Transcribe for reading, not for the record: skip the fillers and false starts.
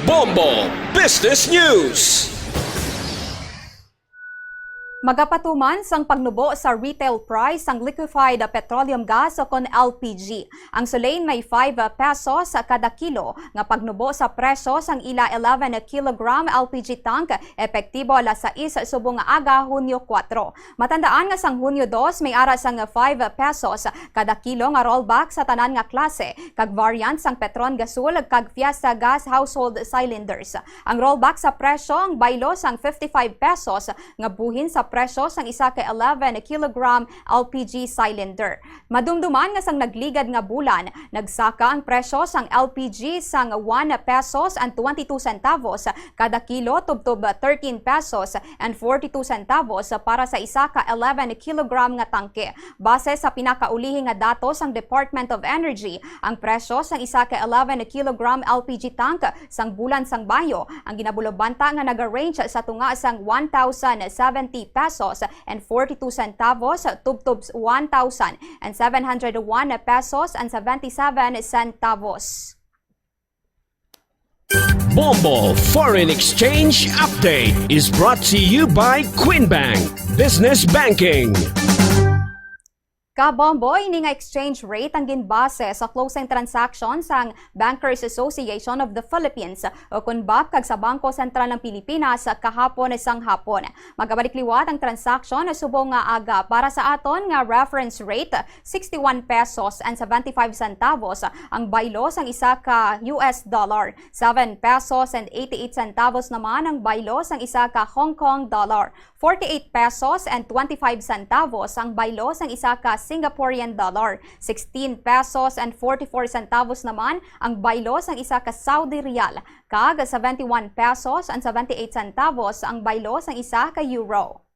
Bombo Business News. Magapatuman sang pagnubo sa retail price ang liquefied petroleum gas o kon LPG. Ang sulain may 5 pesos kada kilo nga pagnubo sa presyo sang ila 11 kilogram LPG tank epektibo alas 6 subong nga aga Hunyo 4. Matandaan nga sang Hunyo 2 may ara sang 5 pesos kada kilo nga rollback sa tanan nga klase kag variant sang Petron Gasul kag Fiesta Gas household cylinders. Ang rollback sa presyo ang baylo sang 55 pesos nga buhin sa presyo sang isa ka 11 kilogram LPG cylinder. Madumduman nga sang nagligad nga bulan, nagsaka ang presyo sang LPG sang 1 pesos and 22 centavos kada kilo tubtob 13 pesos and 42 centavos para sa isa ka 11 kilogram nga tangke. Base sa pinakaulihi nga datos sang Department of Energy, ang presyo sang isa ka 11 kilogram LPG tank sang bulan sang Bayo ang ginabulobanta nga naga-range sa tunga sang 1,070 pesos and 42 centavos tubtob 1,701 pesos and 77 centavos. Bombo Foreign Exchange Update is brought to you by Quinbank Business Banking. Kabombo, ini nga exchange rate ang ginbase sa closing transaction sang Bankers Association of the Philippines o kunbap kag sa Bangko Sentral ng Pilipinas kahapon sang hapon. Magabalik-liwat ang transaction subong nga aga para sa aton nga reference rate 61 pesos and 75 centavos ang baylo sang isa ka US dollar. 7 pesos and 88 centavos naman ang baylo sang isa ka Hong Kong dollar. 48 pesos and 25 centavos ang baylo sang isa ka Singaporean dollar. 16 pesos and 44 centavos naman ang baylo sang isa ka Saudi Riyal. Kag 71 pesos and 78 centavos ang baylo sang isa ka euro.